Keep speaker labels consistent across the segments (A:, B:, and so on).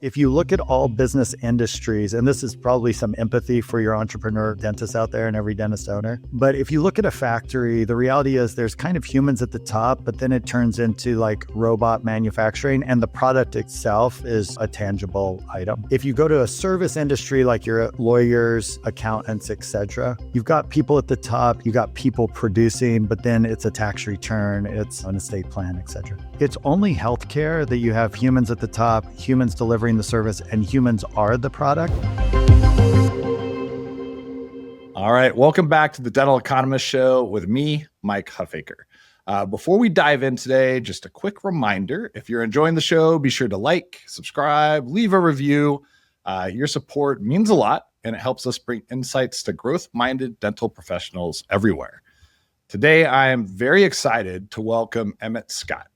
A: If you look at all business industries, and this is probably some empathy for your entrepreneur dentists out there and every dentist owner, but if you look at a factory, the reality is there's kind of humans at the top, but then it turns into like robot manufacturing, and the product itself is a tangible item. If you go to a service industry, like your lawyers, accountants, etc., you've got people at the top, you got people producing, but then it's a tax return, it's an estate plan, etc. It's only healthcare that you have humans at the top, humans delivering the service, and humans are the product.
B: All right, welcome back to the Dental Economist Show with me, Mike Huffaker. Before we dive in today, just a quick reminder, if you're enjoying the show, be sure to like, subscribe, leave a review. Your support means a lot, and it helps us bring insights to growth-minded dental professionals everywhere. Today, I am very excited to welcome Emmet Scott,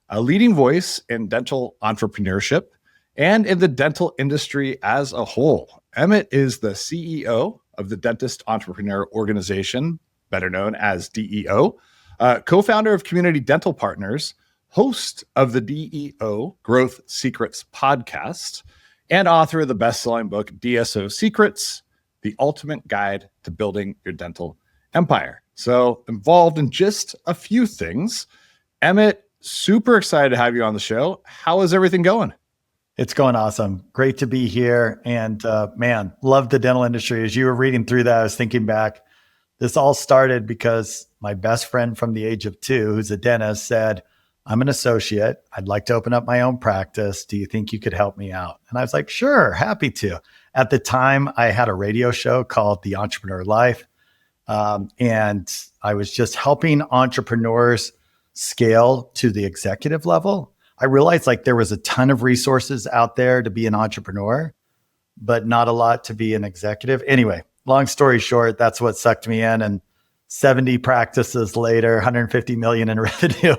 B: a leading voice in dental entrepreneurship and in the dental industry as a whole. Emmet is the CEO of the Dentist Entrepreneur Organization, better known as DEO, co-founder of Community Dental Partners, host of the DEO Growth Secrets podcast, and author of the best-selling book, DSO Secrets, The Ultimate Guide to Building Your Dental Empire. So involved in just a few things. Emmet, super excited to have you on the show. How is everything going?
A: It's going awesome. Great to be here. And man, love the dental industry. As you were reading through that, I was thinking back, this all started because my best friend from the age of 2, who's a dentist, said, I'm an associate. I'd like to open up my own practice. Do you think you could help me out? And I was like, sure, happy to. At the time, I had a radio show called The Entrepreneur Life. And I was just helping entrepreneurs scale to the executive level. I realized like there was a ton of resources out there to be an entrepreneur, but not a lot to be an executive. Anyway, long story short, that's what sucked me in. And 70 practices later, 150 million in revenue.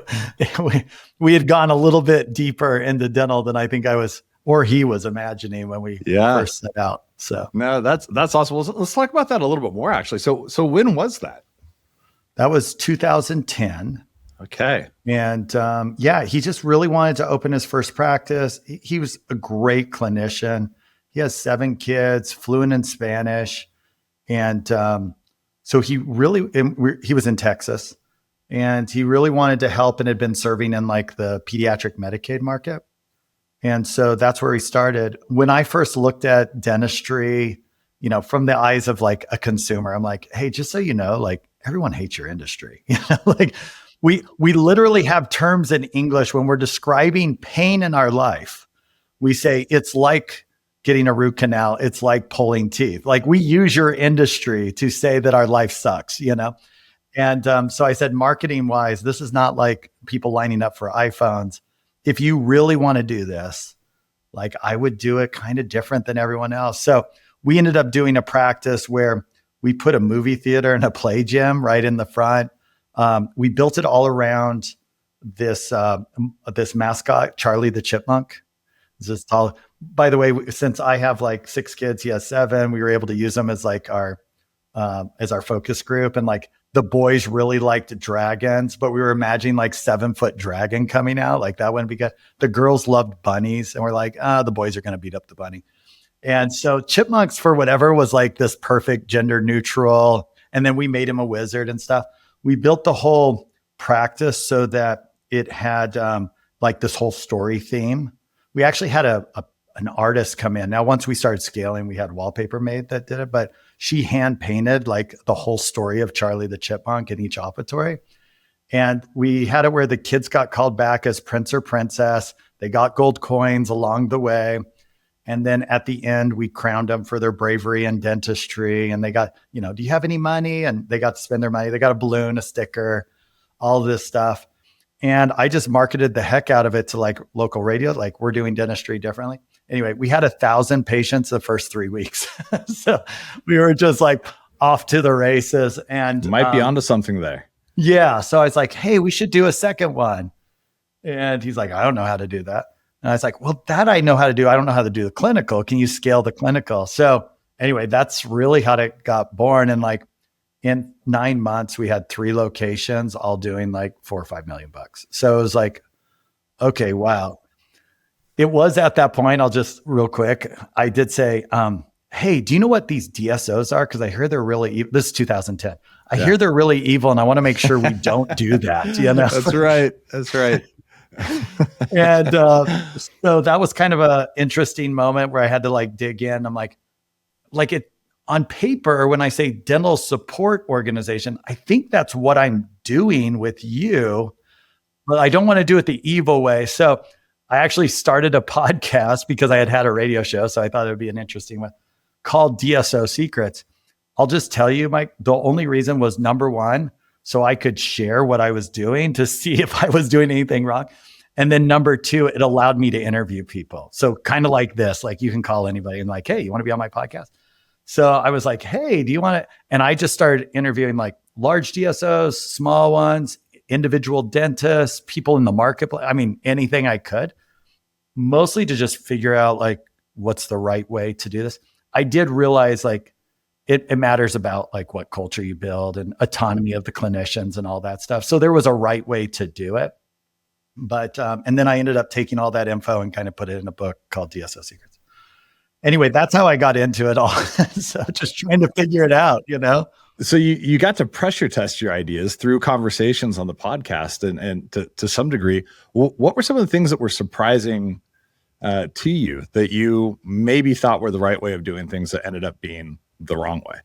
A: we had gone a little bit deeper into dental than I think I was, or he was imagining when we first set out. So
B: no, that's awesome. Let's talk about that a little bit more, actually. So when was that?
A: That was 2010.
B: Okay.
A: And he just really wanted to open his first practice. He was a great clinician. He has 7 kids, fluent in Spanish. And so he was in Texas, and he really wanted to help and had been serving in like the pediatric Medicaid market. And so that's where he started. When I first looked at dentistry, from the eyes of like a consumer, I'm like, hey, just so you know, like everyone hates your industry. Like we literally have terms in English when we're describing pain in our life. We say it's like getting a root canal. It's like pulling teeth. Like we use your industry to say that our life sucks, And so I said, marketing wise, this is not like people lining up for iPhones. If you really want to do this, like I would do it kind of different than everyone else. So we ended up doing a practice where we put a movie theater and a play gym right in the front. We built it all around this mascot, Charlie the Chipmunk. This tall. By the way, since I have like 6 kids, he has 7. We were able to use them as like our focus group, and like the boys really liked dragons, but we were imagining like 7-foot dragon coming out. Like that wouldn't be good. The girls loved bunnies, and we're like, the boys are going to beat up the bunny. And so chipmunks, for whatever, was like this perfect gender neutral. And then we made him a wizard and stuff. We built the whole practice so that it had like this whole story theme. We actually had an artist come in. Now, once we started scaling, we had wallpaper made that did it, but she hand painted like the whole story of Charlie the Chipmunk in each operatory. And we had it where the kids got called back as prince or princess. They got gold coins along the way. And then at the end, we crowned them for their bravery in dentistry. And they got, do you have any money? And they got to spend their money. They got a balloon, a sticker, all this stuff. And I just marketed the heck out of it to like local radio, like we're doing dentistry differently. Anyway, we had 1,000 patients the first 3 weeks. So we were just like off to the races, and
B: might be onto something there.
A: Yeah. So I was like, hey, we should do a second one. And he's like, I don't know how to do that. And I was like, well, that I know how to do. I don't know how to do the clinical. Can you scale the clinical? So anyway, that's really how it got born. And like in 9 months, we had 3 locations, all doing like $4 or $5 million. So it was like, okay, wow. It was at that point, I'll just real quick, I did say, hey, do you know what these DSOs are? Because I hear they're really evil. This is 2010. I hear they're really evil, and I want to make sure we don't do that. You know?
B: That's right. That's right.
A: And so that was kind of an interesting moment where I had to like dig in. I'm like it on paper, when I say dental support organization, I think that's what I'm doing with you, but I don't want to do it the evil way. So I actually started a podcast because I had a radio show. So I thought it would be an interesting one called DSO Secrets. I'll just tell you, Mike, the only reason was number one, so I could share what I was doing to see if I was doing anything wrong. And then number two, it allowed me to interview people. So kind of like this, like you can call anybody and like, hey, you want to be on my podcast? So I was like, hey, do you want to? And I just started interviewing like large DSOs, small ones, individual dentists, people in the marketplace. I mean, anything I could, mostly to just figure out like what's the right way to do this. I did realize like it matters about like what culture you build and autonomy of the clinicians and all that stuff. So there was a right way to do it. But, and then I ended up taking all that info and kind of put it in a book called DSO Secrets. Anyway, that's how I got into it all. So just trying to figure it out, you know?
B: So you got to pressure test your ideas through conversations on the podcast and to some degree, what were some of the things that were surprising to you that you maybe thought were the right way of doing things that ended up being the wrong way?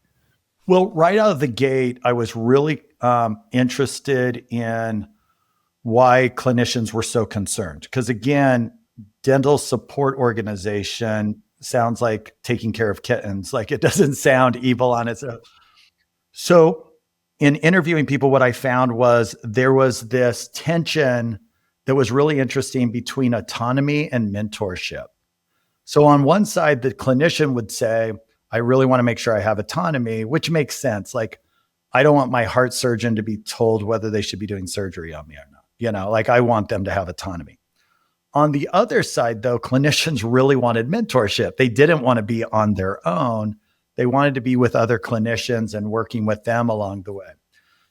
A: Well, right out of the gate, I was really interested in why clinicians were so concerned. Because again, dental support organization sounds like taking care of kittens. Like it doesn't sound evil on its own. So in interviewing people, what I found was there was this tension that was really interesting between autonomy and mentorship. So on one side, the clinician would say, I really want to make sure I have autonomy, which makes sense. Like, I don't want my heart surgeon to be told whether they should be doing surgery on me or not. You know, like I want them to have autonomy. On the other side, though, clinicians really wanted mentorship. They didn't want to be on their own. They wanted to be with other clinicians and working with them along the way.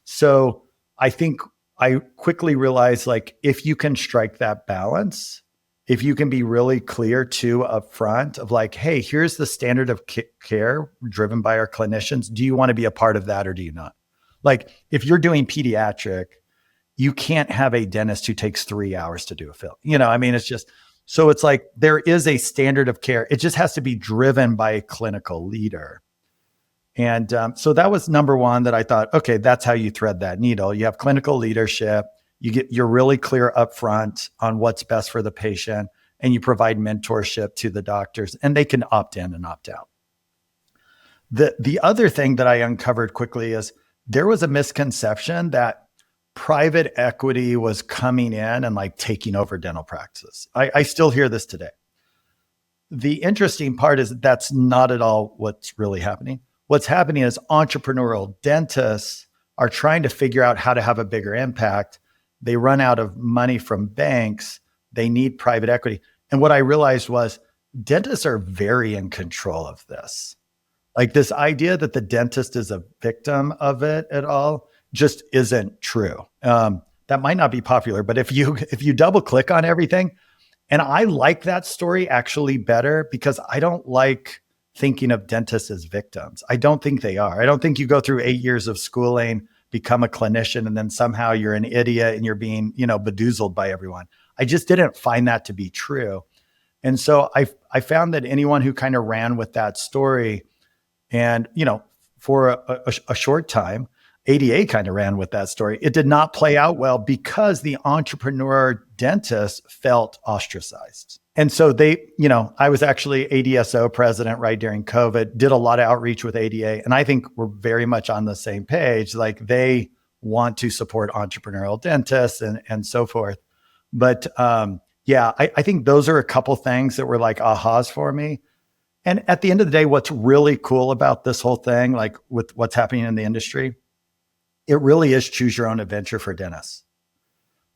A: So I think I quickly realized, like, if you can strike that balance, if you can be really clear too up front of like, hey, here's the standard of care driven by our clinicians. Do you want to be a part of that or do you not? Like if you're doing pediatric, you can't have a dentist who takes 3 hours to do a fill. You know, I mean, it's just, so it's like there is a standard of care. It just has to be driven by a clinical leader. And so that was number one that I thought, okay, that's how you thread that needle. You have clinical leadership. You're really clear upfront on what's best for the patient, and you provide mentorship to the doctors, and they can opt in and opt out. The other thing that I uncovered quickly is there was a misconception that private equity was coming in and like taking over dental practices. I still hear this today. The interesting part is that's not at all what's really happening. What's happening is entrepreneurial dentists are trying to figure out how to have a bigger impact. They run out of money from banks. They need private equity. And what I realized was dentists are very in control of this. Like this idea that the dentist is a victim of it at all just isn't true. That might not be popular, but if you double click on everything, and I like that story actually better because I don't like thinking of dentists as victims. I don't think they are. I don't think you go through 8 years of schooling, become a clinician, and then somehow you're an idiot and you're being, bedoozled by everyone. I just didn't find that to be true. And so I found that anyone who kind of ran with that story and, for a short time, ADA kind of ran with that story. It did not play out well because the entrepreneur dentists felt ostracized. And so I was actually ADSO president right during COVID, did a lot of outreach with ADA. And I think we're very much on the same page. Like they want to support entrepreneurial dentists and so forth. But I think those are a couple things that were like ahas for me. And at the end of the day, what's really cool about this whole thing, like with what's happening in the industry, it really is choose your own adventure for dentists.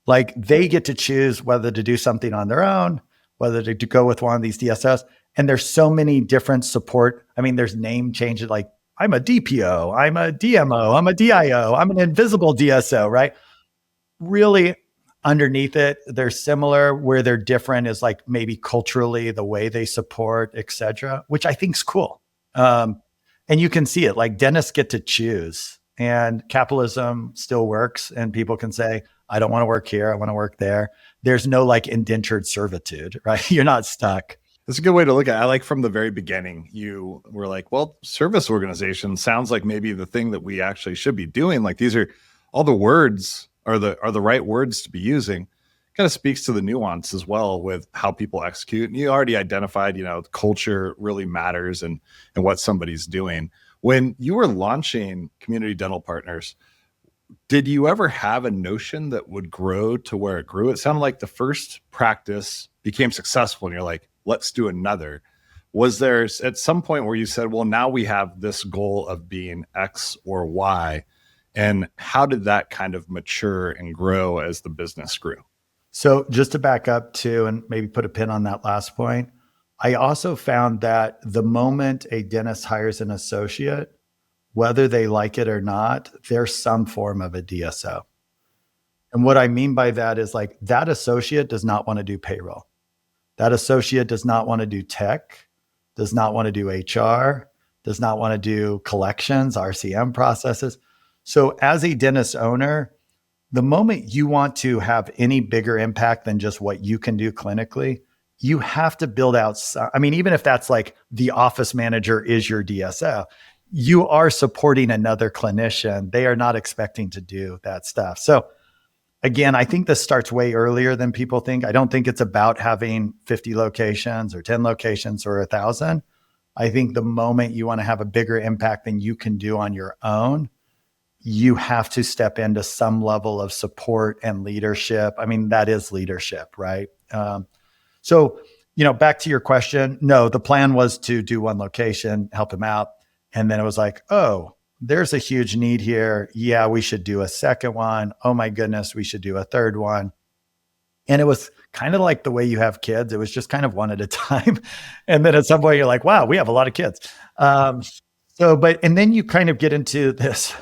A: Like they get to choose whether to do something on their own, whether to go with one of these DSOs. And there's so many different support. I mean, there's name changes like I'm a DPO, I'm a DMO, I'm a DIO, I'm an invisible DSO, right? Really, underneath it, they're similar. Where they're different is like maybe culturally, the way they support, et cetera, which I think is cool. And you can see it, like dentists get to choose, and capitalism still works, and people can say, I don't want to work here, I want to work there. There's no like indentured servitude, right? You're not stuck.
B: That's a good way to look at it. I like from the very beginning, you were like, well, service organization sounds like maybe the thing that we actually should be doing. Like these are all the words are the right words to be using. Kind of speaks to the nuance as well with how people execute. And you already identified, culture really matters and what somebody's doing. When you were launching Community Dental Partners, did you ever have a notion that would grow to where it grew? It sounded like the first practice became successful and you're like, let's do another. Was there at some point where you said, well, now we have this goal of being X or Y? And how did that kind of mature and grow as the business grew?
A: So just to back up too, and maybe put a pin on that last point, I also found that the moment a dentist hires an associate, whether they like it or not, there's some form of a DSO. And what I mean by that is like that associate does not want to do payroll. That associate does not want to do tech, does not want to do HR, does not want to do collections, RCM processes. So as a dentist owner, the moment you want to have any bigger impact than just what you can do clinically, you have to build out. I mean, even if that's like the office manager is your DSO, you are supporting another clinician. They are not expecting to do that stuff. So again, I think this starts way earlier than people think. I don't think it's about having 50 locations or 10 locations or 1,000. I think the moment you want to have a bigger impact than you can do on your own, you have to step into some level of support and leadership. I mean, that is leadership, right? So, back to your question, no, the plan was to do one location, help him out. And then it was like, oh, there's a huge need here. Yeah, we should do a second one. Oh my goodness, we should do a third one. And it was kind of like the way you have kids. It was just kind of one at a time. And then at some point you're like, wow, we have a lot of kids. And then you kind of get into this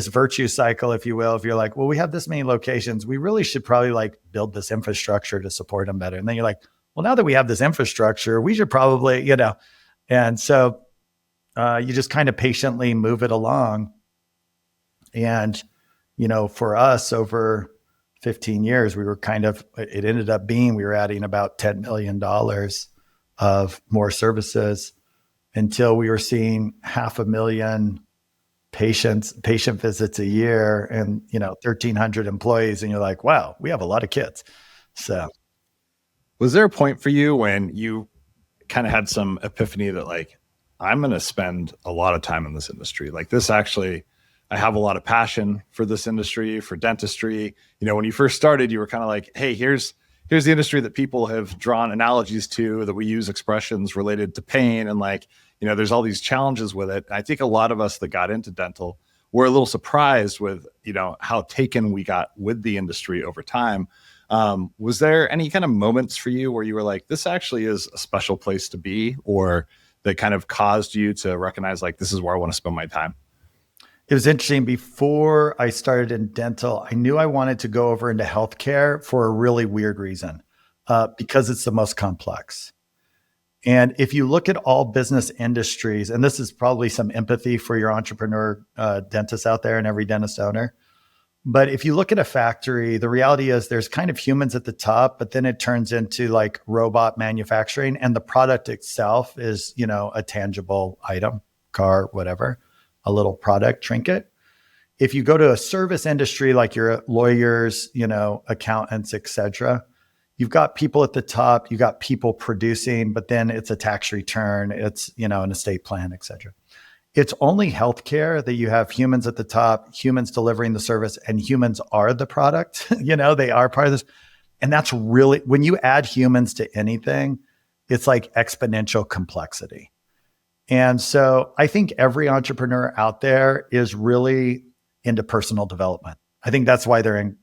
A: virtue cycle, if you will, if you're like, well, we have this many locations, we really should probably like build this infrastructure to support them better. And then you're like, well, now that we have this infrastructure, we should probably, and so you just kind of patiently move it along. And, for us over 15 years, it ended up being, we were adding about $10 million of more services until we were seeing 500,000 patient visits a year and 1,300 employees, and you're like, wow, we have a lot of kids. So
B: was there a point for you when you kind of had some epiphany that like, I'm going to spend a lot of time in this industry? Like this actually, I have a lot of passion for this industry, for dentistry. When you first started, you were kind of like, hey, here's the industry that people have drawn analogies to, that we use expressions related to pain, and like, there's all these challenges with it. I think a lot of us that got into dental were a little surprised with, how taken we got with the industry over time. Was there any kind of moments for you where you were like, this actually is a special place to be, or that kind of caused you to recognize like, this is where I want to spend my time?
A: It was interesting. Before I started in dental, I knew I wanted to go over into healthcare for a really weird reason, because it's the most complex. And if you look at all business industries, and this is probably some empathy for your entrepreneur dentists out there and every dentist owner, but if you look at a factory, the reality is there's kind of humans at the top, but then it turns into like robot manufacturing, and the product itself is, a tangible item, car, whatever, a little product trinket. If you go to a service industry, like your lawyers, accountants, et cetera, you've got people at the top, you got people producing, but then it's a tax return, it's, an estate plan, et cetera. It's only healthcare that you have humans at the top, humans delivering the service, and humans are the product. They are part of this. And that's really, when you add humans to anything, it's like exponential complexity. And so I think every entrepreneur out there is really into personal development. I think that's why they're in.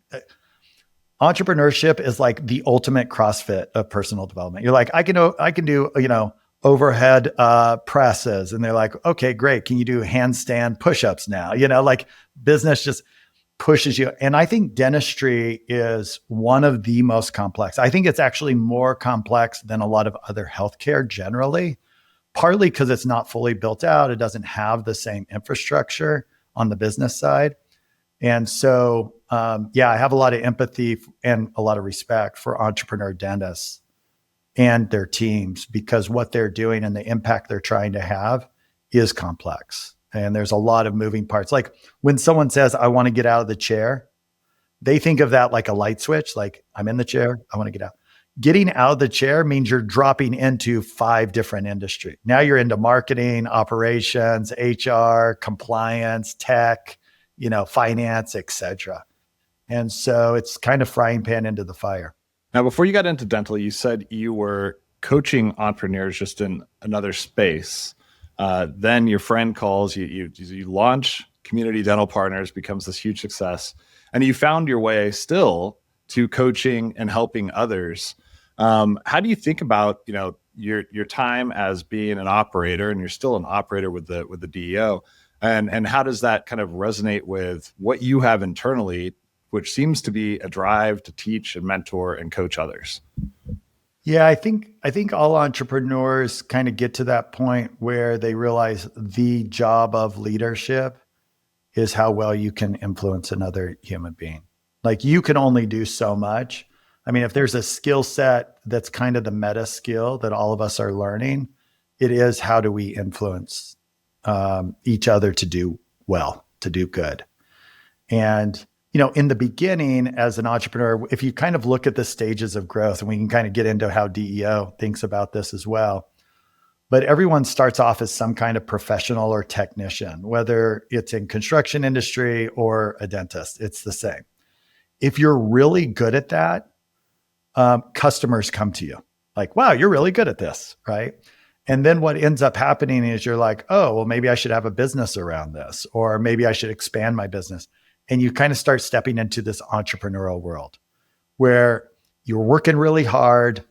A: Entrepreneurship is like the ultimate CrossFit of personal development. You're like, I can do, overhead presses. And they're like, okay, great. Can you do handstand push-ups now? Like business just, pushes you. And I think dentistry is one of the most complex. I think it's actually more complex than a lot of other healthcare generally, partly because it's not fully built out. It doesn't have the same infrastructure on the business side. And so, I have a lot of empathy and a lot of respect for entrepreneur dentists and their teams, because what they're doing and the impact they're trying to have is complex. And there's a lot of moving parts. Like when someone says, I want to get out of the chair, they think of that like a light switch, like I'm in the chair, I want to get out. Getting out of the chair means you're dropping into 5 different industries. Now you're into marketing, operations, HR, compliance, tech, finance, etc. And so it's kind of frying pan into the fire.
B: Now, before you got into dental, you said you were coaching entrepreneurs just in another space. Then your friend calls, you launch Community Dental Partners, becomes this huge success, and you found your way still to coaching and helping others. How do you think about your time as being an operator, and you're still an operator with the DEO, and how does that kind of resonate with what you have internally, which seems to be a drive to teach and mentor and coach others?
A: Yeah, I think all entrepreneurs kind of get to that point where they realize the job of leadership is how well you can influence another human being. Like you can only do so much. I mean, if there's a skill set that's kind of the meta skill that all of us are learning, it is how do we influence each other to do well, to do good. And in the beginning as an entrepreneur, if you kind of look at the stages of growth, and we can kind of get into how DEO thinks about this as well, but everyone starts off as some kind of professional or technician, whether it's in construction industry or a dentist, it's the same. If you're really good at that, customers come to you like, wow, you're really good at this, right? And then what ends up happening is you're like, oh, well, maybe I should have a business around this, or maybe I should expand my business. And you kind of start stepping into this entrepreneurial world where you're working really hard.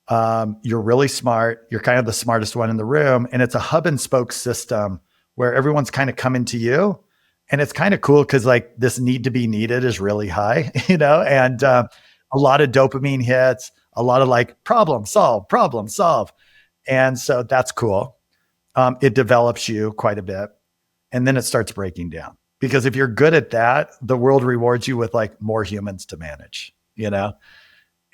A: You're really smart. You're kind of the smartest one in the room. And it's a hub and spoke system where everyone's kind of coming to you. And it's kind of cool because like this need to be needed is really high, and a lot of dopamine hits, a lot of like problem solve. And so that's cool. It develops you quite a bit. And then it starts breaking down. Because if you're good at that, the world rewards you with like more humans to manage,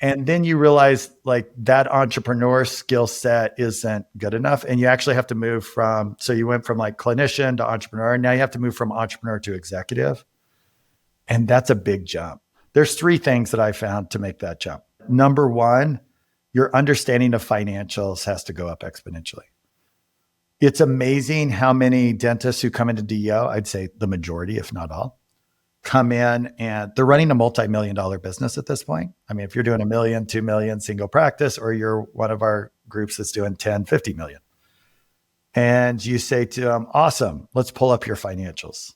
A: And then you realize like that entrepreneur skill set isn't good enough. And you actually have to move so you went from like clinician to entrepreneur. And now you have to move from entrepreneur to executive. And that's a big jump. There's 3 things that I found to make that jump. Number 1, your understanding of financials has to go up exponentially. It's amazing how many dentists who come into DEO, I'd say the majority, if not all, come in and they're running a multi-million-dollar business at this point. I mean, if you're doing $1 million, $2 million single practice, or you're one of our groups that's doing 10, 50 million. And you say to them, awesome, let's pull up your financials.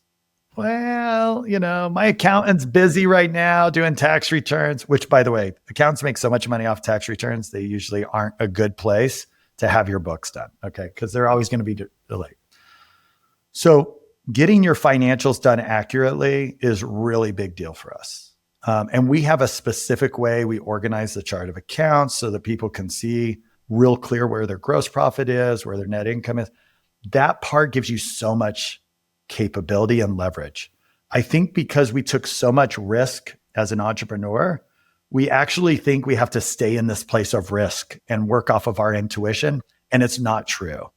A: Well, my accountant's busy right now doing tax returns, which by the way, accountants make so much money off tax returns, they usually aren't a good place to have your books done. Okay. Because they're always going to be delayed. So getting your financials done accurately is a really big deal for us. And we have a specific way we organize the chart of accounts so that people can see real clear where their gross profit is, where their net income is. That part gives you so much capability and leverage. I think because we took so much risk as an entrepreneur, we actually think we have to stay in this place of risk and work off of our intuition. And it's not true.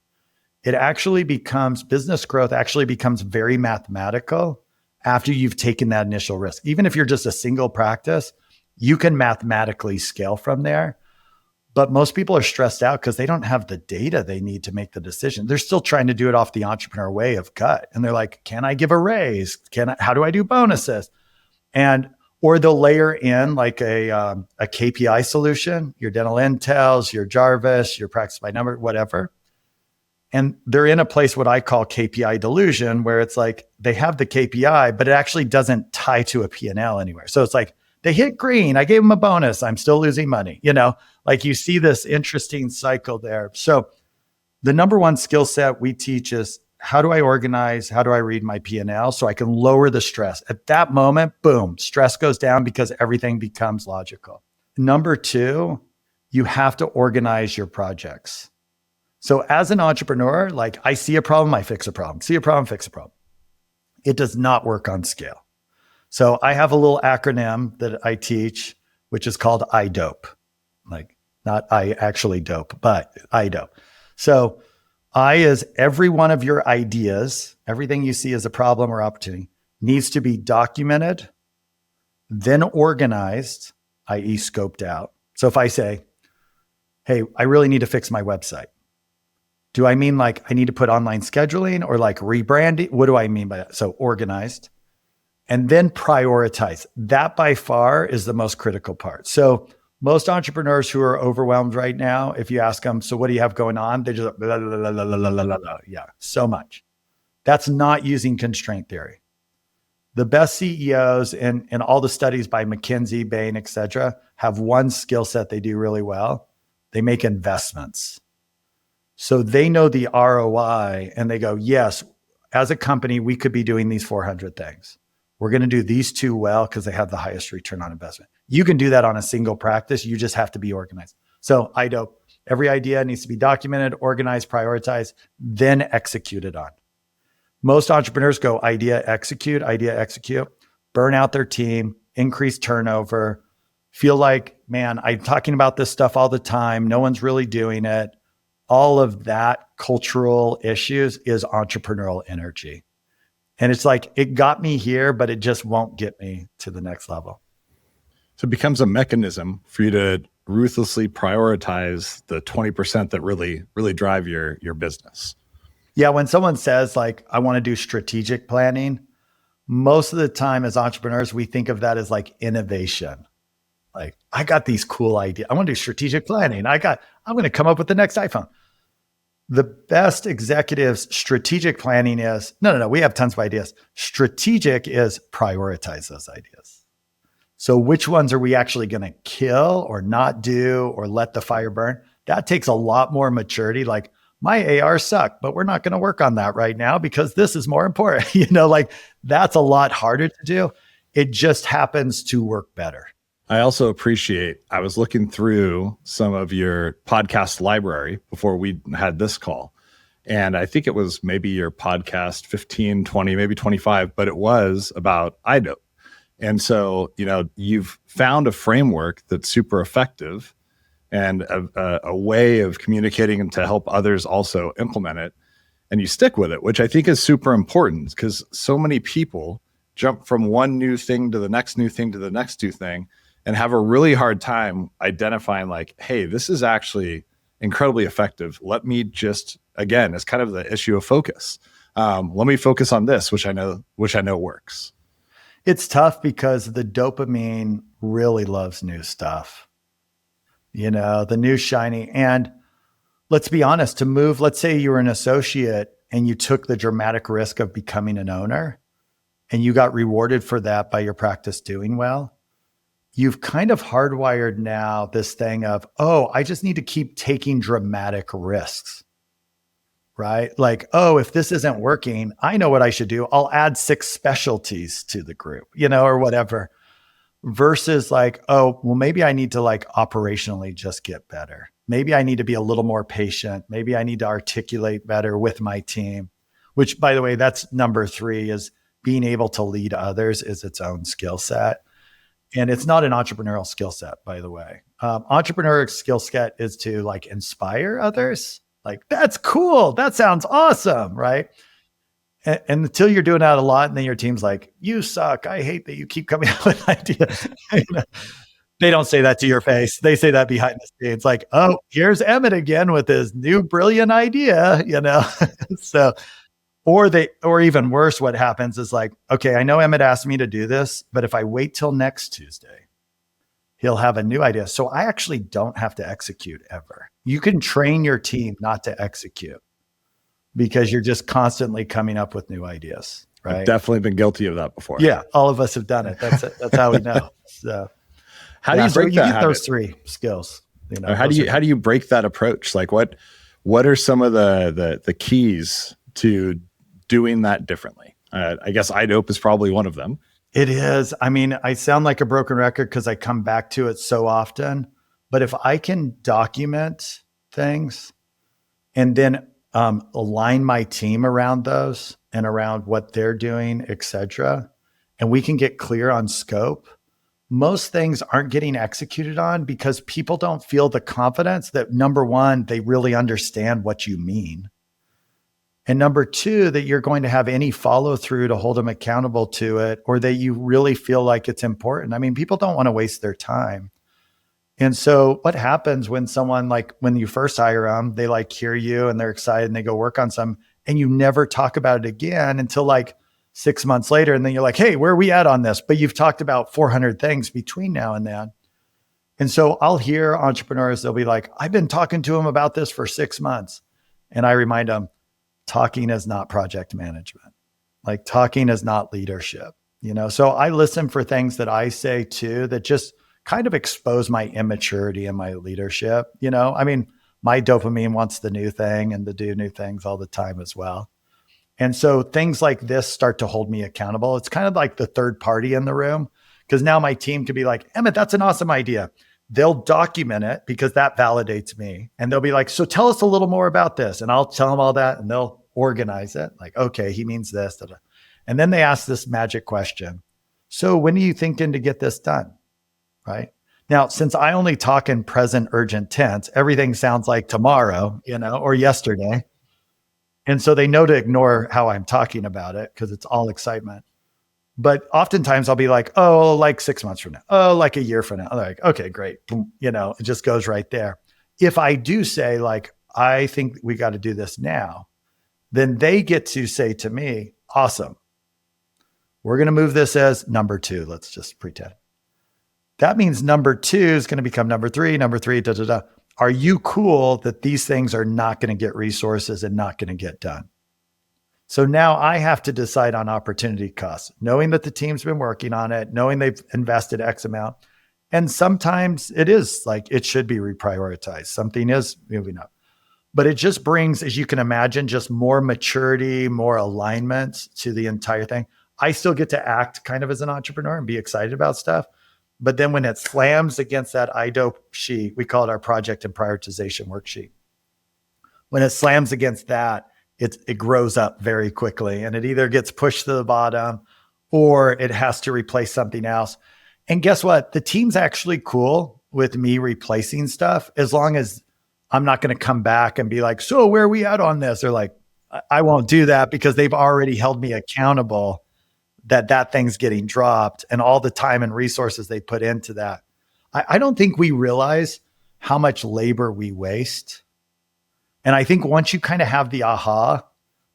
A: Business growth actually becomes very mathematical after you've taken that initial risk. Even if you're just a single practice, you can mathematically scale from there. But most people are stressed out because they don't have the data they need to make the decision. They're still trying to do it off the entrepreneur way of gut. And they're like, can I give a raise? How do I do bonuses? Or they'll layer in like a KPI solution, your dental intels, your Jarvis, your practice by number, whatever. And they're in a place what I call KPI delusion, where it's like they have the KPI, but it actually doesn't tie to a P&L anywhere. So it's like they hit green, I gave them a bonus, I'm still losing money. Like you see this interesting cycle there. So the number 1 skill set we teach is how do I organize? How do I read my P&L so I can lower the stress? At that moment, boom, stress goes down because everything becomes logical. Number two, you have to organize your projects. So as an entrepreneur, like I see a problem, I fix a problem, see a problem, fix a problem. It does not work on scale. So I have a little acronym that I teach, which is called iDOPE. Like not I actually dope, but iDOPE. So I is every one of your ideas, everything you see as a problem or opportunity needs to be documented, then organized, i.e. scoped out. So if I say, hey, I really need to fix my website. Do I mean like I need to put online scheduling or like rebranding? What do I mean by that? So organized and then prioritize. That by far is the most critical part. So most entrepreneurs who are overwhelmed right now, if you ask them, so what do you have going on? They just blah, blah, blah, blah, blah, blah, blah, blah. Yeah, so much. That's not using constraint theory. The best CEOs and all the studies by McKinsey, Bain, et cetera, have one skill set they do really well. They make investments. So they know the ROI and they go, yes, as a company, we could be doing these 400 things. We're going to do these two well because they have the highest return on investment. You can do that on a single practice. You just have to be organized. So iDOPE, every idea needs to be documented, organized, prioritized, then executed on. Most entrepreneurs go idea, execute, burn out their team, increase turnover, feel like, man, I'm talking about this stuff all the time. No one's really doing it. All of that cultural issues is entrepreneurial energy. And it's like, it got me here, but it just won't get me to the next level.
B: So it becomes a mechanism for you to ruthlessly prioritize the 20% that really drive your business.
A: Yeah. When someone says like, I want to do strategic planning, most of the time as entrepreneurs, we think of that as like innovation. Like, I got these cool ideas. I want to do strategic planning. I'm going to come up with the next iPhone. The best executives strategic planning is, no, we have tons of ideas. Strategic is prioritize those ideas. So which ones are we actually going to kill or not do or let the fire burn? That takes a lot more maturity. Like my AR suck, but we're not going to work on that right now because this is more important. Like that's a lot harder to do. It just happens to work better.
B: I also appreciate, I was looking through some of your podcast library before we had this call. And I think it was maybe your podcast 15, 20, maybe 25, but it was about iDOPE. And so, you've found a framework that's super effective and a way of communicating and to help others also implement it. And you stick with it, which I think is super important because so many people jump from one new thing to the next new thing to the next new thing and have a really hard time identifying like, hey, this is actually incredibly effective. Let me just, again, it's kind of the issue of focus. Let me focus on this, which I know works.
A: It's tough because the dopamine really loves new stuff, the new shiny. And let's be honest, to move, let's say you were an associate and you took the dramatic risk of becoming an owner and you got rewarded for that by your practice doing well. You've kind of hardwired now this thing of, oh, I just need to keep taking dramatic risks, right? Like, oh, if this isn't working, I know what I should do. I'll add 6 specialties to the group, or whatever, versus like, oh, well, maybe I need to like operationally just get better. Maybe I need to be a little more patient. Maybe I need to articulate better with my team, which by the way, that's number 3 is being able to lead others is its own skill set. And it's not an entrepreneurial skill set, by the way. Entrepreneurial skill set is to like inspire others. Like, that's cool. That sounds awesome. Right. And until you're doing that a lot, and then your team's like, you suck. I hate that you keep coming up with ideas. They don't say that to your face. They say that behind the scenes. Like, oh, here's Emmet again with his new brilliant idea, So, or even worse, what happens is like, okay, I know Emmet asked me to do this, but if I wait till next Tuesday, he'll have a new idea. So I actually don't have to execute ever. You can train your team not to execute because you're just constantly coming up with new ideas, right?
B: I've definitely been guilty of that before.
A: Yeah, all of us have done it. That's how we know. So
B: how do you break that habit?
A: Those 3 skills?
B: How do you break that approach? Like what are some of the keys to doing that differently? I guess iDOPE is probably one of them.
A: It is. I mean, I sound like a broken record because I come back to it so often. But if I can document things and then align my team around those and around what they're doing, et cetera, and we can get clear on scope, most things aren't getting executed on because people don't feel the confidence that, number one, they really understand what you mean. And number two, that you're going to have any follow through to hold them accountable to it, or that you really feel like it's important. I mean, people don't want to waste their time. And so what happens when someone, like when you first hire them, they like hear you and they're excited and they go work on some, and you never talk about it again until like 6 months later. And then you're like, hey, where are we at on this? But you've talked about 400 things between now and then. And so I'll hear entrepreneurs, they'll be like, I've been talking to them about this for 6 months. And I remind them, talking is not project management. Like talking is not leadership, you know? So I listen for things that I say too, that just kind of expose my immaturity in my leadership. You know, I mean, my dopamine wants the new thing and to do new things all the time as well. And so things like this start to hold me accountable. It's kind of like the third party in the room, because now my team can be like, Emmet, that's an awesome idea. They'll document it because that validates me. And they'll be like, so tell us a little more about this. And I'll tell them all that and they'll organize it. Like, okay, he means this. Da, da. And then they ask this magic question. So when are you thinking to get this done? Right? Now, since I only talk in present urgent tense, everything sounds like tomorrow, you know, or yesterday. And so they know to ignore how I'm talking about it because it's all excitement. But oftentimes I'll be like, oh, like 6 months from now. Oh, like a year from now. I'm like, okay, great. Boom. You know, it just goes right there. If I do say like, I think we got to do this now, then they get to say to me, awesome. We're going to move this as number 2. Let's just pretend. That means number 2 is going to become number 3, da, da, da. Are you cool that these things are not going to get resources and not going to get done? So now I have to decide on opportunity costs, knowing that the team's been working on it, knowing they've invested X amount. And sometimes it is like, it should be reprioritized. Something is moving up, but it just brings, as you can imagine, just more maturity, more alignment to the entire thing. I still get to act kind of as an entrepreneur and be excited about stuff. But then when it slams against that iDOPE sheet, we call it our project and prioritization worksheet. When it slams against that, it grows up very quickly and it either gets pushed to the bottom or it has to replace something else. And guess what? The team's actually cool with me replacing stuff as long as I'm not going to come back and be like, so where are we at on this? They're like, I won't do that because they've already held me accountable that thing's getting dropped and all the time and resources they put into that. I don't think we realize how much labor we waste. And I think once you kind of have the aha,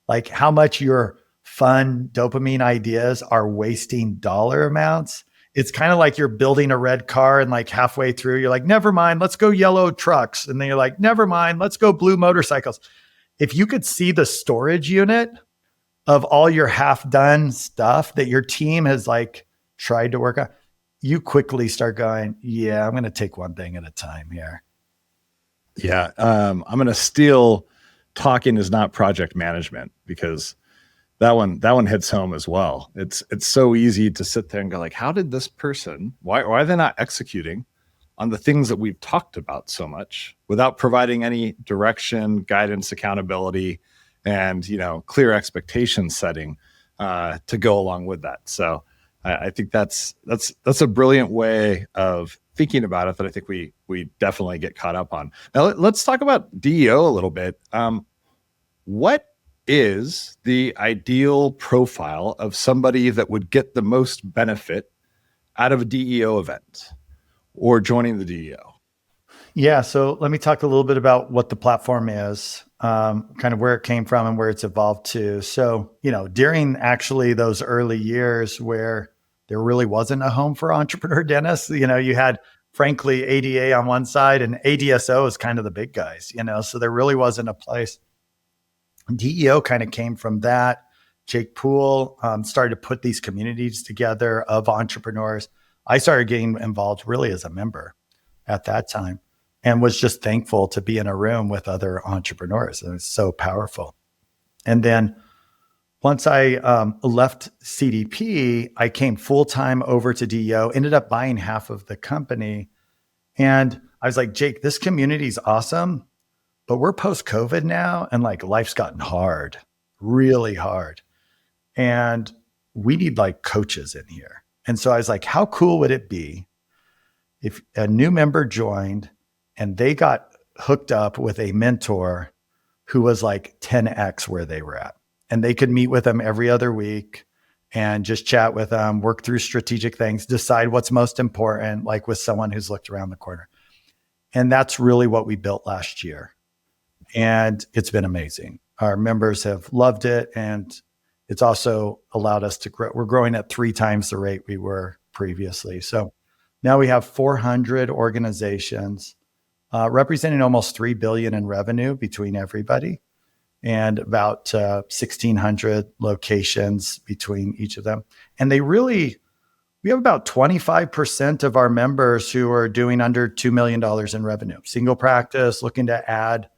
A: like how much your fun dopamine ideas are wasting dollar amounts, it's kind of like you're building a red car and like halfway through, you're like, never mind, let's go yellow trucks. And then you're like, never mind, let's go blue motorcycles. If you could see the storage unit of all your half done stuff that your team has like tried to work on, you quickly start going, yeah, I'm going to take one thing at a time here.
B: Yeah. I'm going to steal talking is not project management because that one hits home as well. It's so easy to sit there and go like, how did this person, why are they not executing on the things that we've talked about so much without providing any direction, guidance, accountability, and, you know, clear expectation setting to go along with that. So I think that's a brilliant way of thinking about it that I think we definitely get caught up on. Now let's talk about DEO a little bit. What is the ideal profile of somebody that would get the most benefit out of a DEO event or joining the DEO?
A: Yeah. So let me talk a little bit about what the platform is, kind of where it came from and where it's evolved to. So, you know, during actually those early years where there really wasn't a home for entrepreneur dentists, you know, you had frankly ADA on one side and ADSO is kind of the big guys, you know, so there really wasn't a place. DEO kind of came from that. Jake Poole started to put these communities together of entrepreneurs. I started getting involved really as a member at that time and was just thankful to be in a room with other entrepreneurs. It was so powerful. And then once I left CDP, I came full-time over to DEO, ended up buying half of the company. And I was like, Jake, this community is awesome, but we're post-COVID now. And like life's gotten hard, really hard. And we need like coaches in here. And so I was like, how cool would it be if a new member joined and they got hooked up with a mentor who was like 10x where they were at? And they could meet with them every other week and just chat with them, work through strategic things, decide what's most important, like with someone who's looked around the corner. And that's really what we built last year. And it's been amazing. Our members have loved it. And it's also allowed us to grow. We're growing at 3 times the rate we were previously. So now we have 400 organizations representing almost $3 billion in revenue between everybody, and about 1,600 locations between each of them. And we have about 25% of our members who are doing under $2 million in revenue. Single practice, looking to add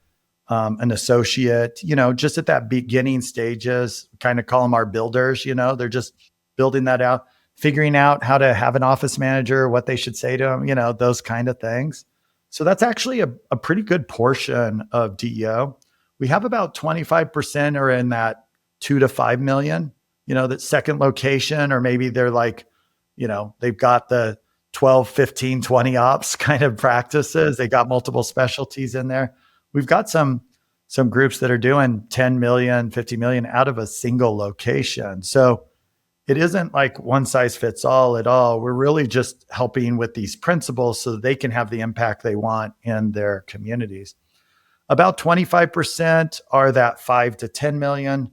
A: an associate, just at that beginning stages, kind of call them our builders, they're just building that out, figuring out how to have an office manager, what they should say to them, those kind of things. So that's actually a pretty good portion of DEO. We have about 25% are in that 2 to 5 million, that second location, or maybe they're like, they've got the 12, 15, 20 ops kind of practices. They got multiple specialties in there. We've got some groups that are doing 10 million, 50 million out of a single location. So it isn't like one size fits all at all. We're really just helping with these principles so that they can have the impact they want in their communities. About 25% are that 5 to 10 million.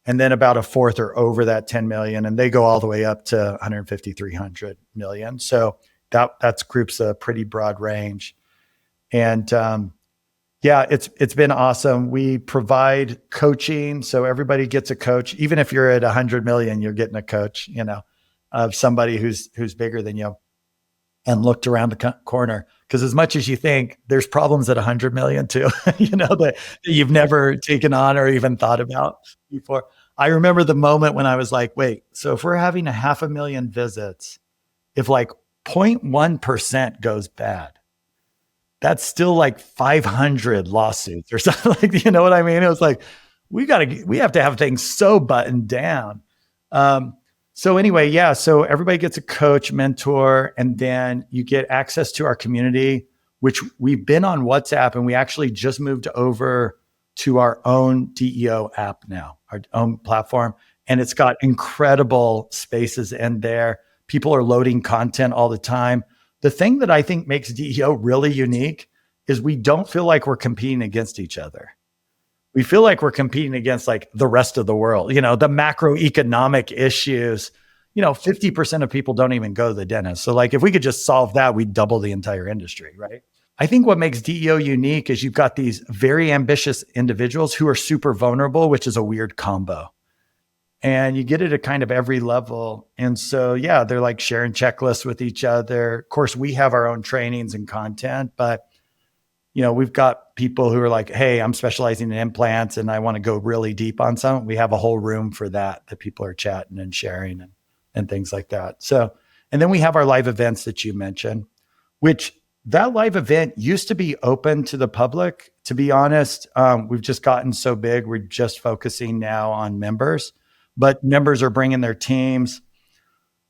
A: And then about a fourth are over that 10 million, and they go all the way up to 150, 300 million. So that's groups a pretty broad range. And it's been awesome. We provide coaching, so everybody gets a coach. Even if you're at 100 million, you're getting a coach, of somebody who's bigger than you and looked around the corner. Because as much as you think, there's problems at 100 million too, that you've never taken on or even thought about before. I remember the moment when I was like, wait, so if we're having 500,000 visits, if like 0.1% goes bad, that's still like 500 lawsuits or something, like, you know what I mean? It was like, we have to have things so buttoned down. So anyway, so everybody gets a coach, mentor, and then you get access to our community, which we've been on WhatsApp, and we actually just moved over to our own DEO app now, our own platform. And it's got incredible spaces in there. People are loading content all the time. The thing that I think makes DEO really unique is we don't feel like we're competing against each other. We feel like we're competing against like the rest of the world, the macroeconomic issues. 50% of people don't even go to the dentist. So like if we could just solve that, we'd double the entire industry, right? I think what makes DEO unique is you've got these very ambitious individuals who are super vulnerable, which is a weird combo. And you get it at kind of every level. And so, they're like sharing checklists with each other. Of course, we have our own trainings and content, but we've got people who are like, hey, I'm specializing in implants and I want to go really deep on some. We have a whole room for that people are chatting and sharing and things like that. So, and then we have our live events that you mentioned, which that live event used to be open to the public. To be honest, we've just gotten so big. We're just focusing now on members, but members are bringing their teams.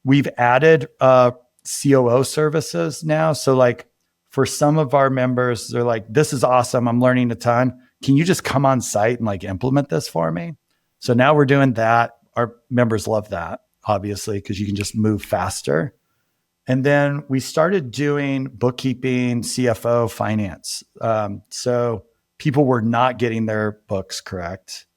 A: We've added COO services now. So like, for some of our members, they're like, this is awesome. I'm learning a ton. Can you just come on site and like implement this for me? So now we're doing that. Our members love that, obviously, because you can just move faster. And then we started doing bookkeeping, CFO, finance. So people were not getting their books correct.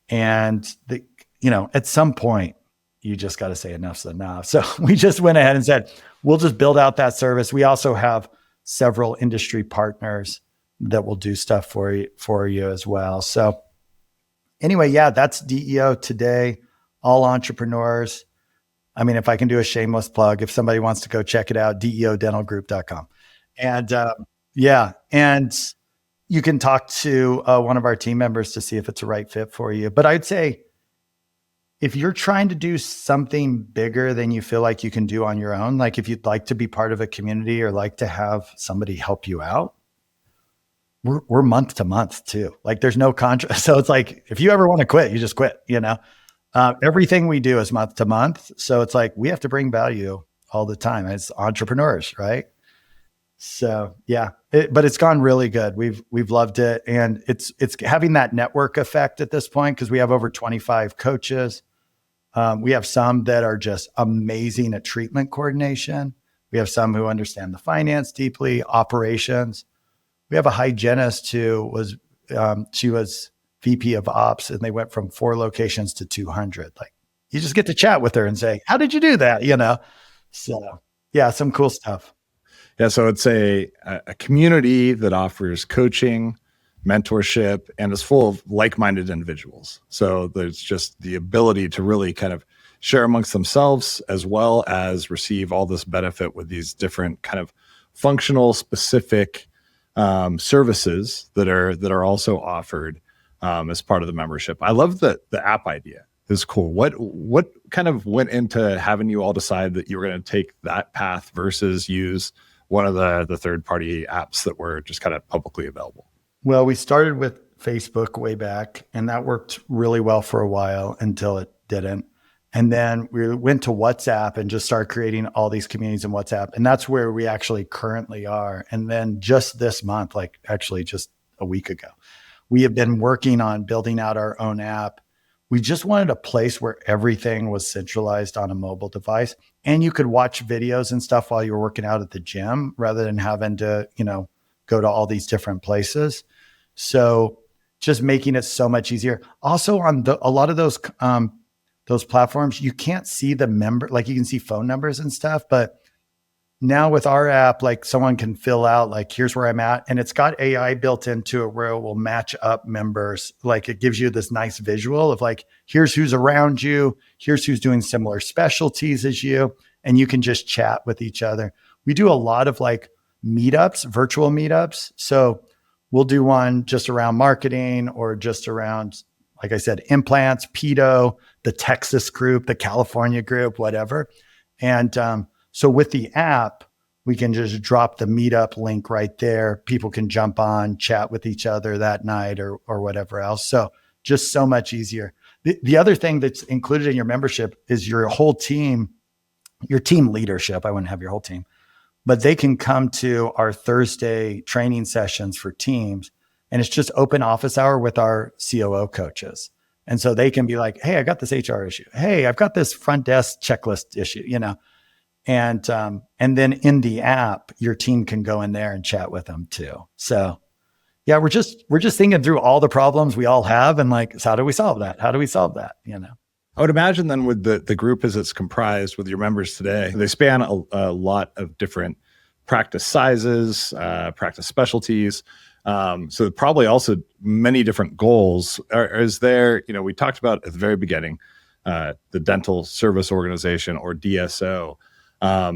A: And at some point, you just got to say enough's enough. So we just went ahead and said, we'll just build out that service. We also have several industry partners that will do stuff for you as well. So anyway, that's DEO today, all entrepreneurs. I mean, if I can do a shameless plug, if somebody wants to go check it out, deodentalgroup.com. And you can talk to one of our team members to see if it's a right fit for you. But I'd say if you're trying to do something bigger than you feel like you can do on your own, like if you'd like to be part of a community or like to have somebody help you out, we're month to month too. Like there's no contract. So it's like, if you ever want to quit, you just quit, everything we do is month to month. So it's like, we have to bring value all the time as entrepreneurs. Right. So yeah, but it's gone really good. We've loved it. And it's having that network effect at this point, because we have over 25 coaches. We have some that are just amazing at treatment coordination. We have some who understand the finance deeply, operations. We have a hygienist who was, she was VP of ops, and they went from 4 locations to 200. Like, you just get to chat with her and say, how did you do that? So yeah, some cool stuff.
B: Yeah. So it's a community that offers coaching, mentorship, and is full of like-minded individuals. So there's just the ability to really kind of share amongst themselves, as well as receive all this benefit with these different kind of functional specific services that are also offered as part of the membership. I love the app idea. It's cool. What kind of went into having you all decide that you were going to take that path versus use one of the third-party apps that were just kind of publicly available?
A: Well, we started with Facebook way back, and that worked really well for a while until it didn't. And then we went to WhatsApp and just started creating all these communities in WhatsApp. And that's where we actually currently are. And then just this month, like actually just a week ago, we have been working on building out our own app. We just wanted a place where everything was centralized on a mobile device, and you could watch videos and stuff while you were working out at the gym rather than having to, go to all these different places. So just making it so much easier. Also on a lot of those platforms, you can't see the member, like you can see phone numbers and stuff, but now with our app, like someone can fill out like, here's where I'm at. And it's got AI built into it where it will match up members. Like it gives you this nice visual of like, here's who's around you. Here's who's doing similar specialties as you. And you can just chat with each other. We do a lot of like meetups, virtual meetups. So we'll do one just around marketing or just around, like I said, implants, pedo, the Texas group, the California group, whatever. And so with the app, we can just drop the meetup link right there. People can jump on, chat with each other that night or whatever else. So just so much easier. The other thing that's included in your membership is your whole team, your team leadership. I wouldn't have your whole team, but they can come to our Thursday training sessions for teams. And it's just open office hour with our COO coaches. And so they can be like, hey, I got this HR issue. Hey, I've got this front desk checklist issue, And then in the app, your team can go in there and chat with them too. So yeah, we're just thinking through all the problems we all have and like, so how do we solve that? How do we solve that?
B: I would imagine then with the group as it's comprised with your members today, they span a lot of different practice sizes, practice specialties. So probably also many different goals. Is there, we talked about at the very beginning, the Dental Service Organization or DSO. Are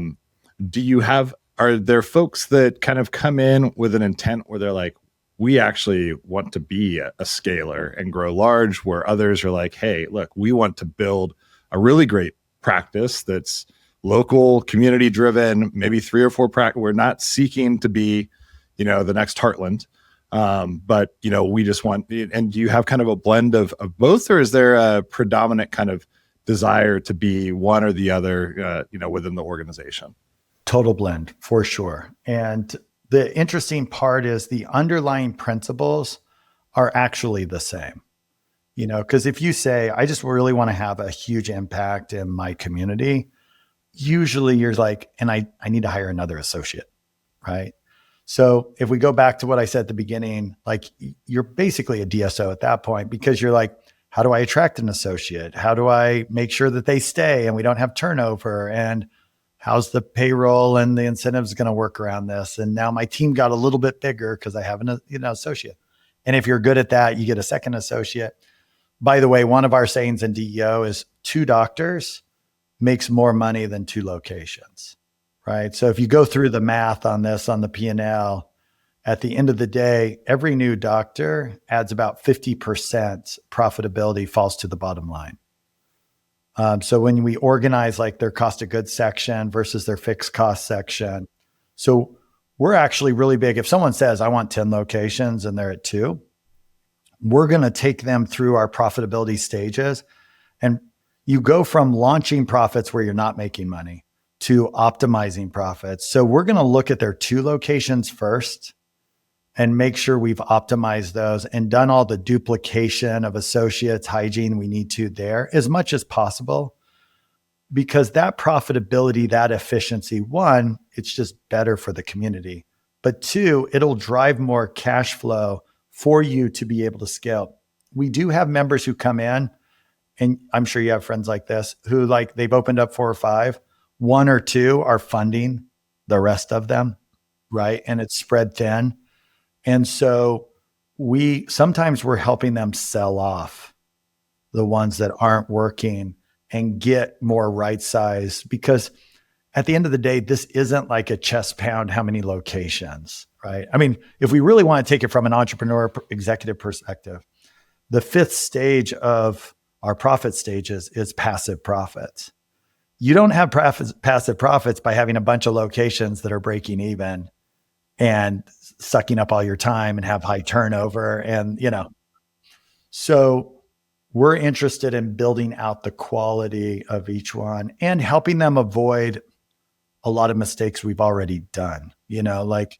B: there folks that kind of come in with an intent where they're like, we actually want to be a scaler and grow large, where others are like, hey, look, we want to build a really great practice that's local, community driven, maybe 3 or 4 practice. We're not seeking to be, the next Heartland. But we just want, and do you have kind of a blend of both, or is there a predominant kind of desire to be one or the other, within the organization?
A: Total blend for sure. And the interesting part is the underlying principles are actually the same, because if you say, I just really want to have a huge impact in my community, usually you're like, and I need to hire another associate, right? So if we go back to what I said at the beginning, like you're basically a DSO at that point, because you're like, how do I attract an associate? How do I make sure that they stay and we don't have turnover? And how's the payroll and the incentives going to work around this? And now my team got a little bit bigger because I have an associate. And if you're good at that, you get a second associate. By the way, one of our sayings in DEO is 2 doctors makes more money than 2 locations, right? So if you go through the math on this, on the P&L, at the end of the day, every new doctor adds about 50% profitability falls to the bottom line. So when we organize like their cost of goods section versus their fixed cost section, so we're actually really big. If someone says, I want 10 locations and they're at 2, we're going to take them through our profitability stages. And you go from launching profits where you're not making money to optimizing profits. So we're going to look at their 2 locations first and make sure we've optimized those and done all the duplication of associates, hygiene we need to there as much as possible. Because that profitability, that efficiency, 1, it's just better for the community. But 2, it'll drive more cash flow for you to be able to scale. We do have members who come in, and I'm sure you have friends like this, who like they've opened up 4 or 5, 1 or 2 are funding the rest of them, right? And it's spread thin. And so sometimes we're helping them sell off the ones that aren't working and get more right size, because at the end of the day, this isn't like a chest pound, how many locations, right? I mean, if we really want to take it from an entrepreneur executive perspective, the 5th stage of our profit stages is passive profits. You don't have passive profits by having a bunch of locations that are breaking even and sucking up all your time and have high turnover. And, so we're interested in building out the quality of each one and helping them avoid a lot of mistakes we've already done. Like,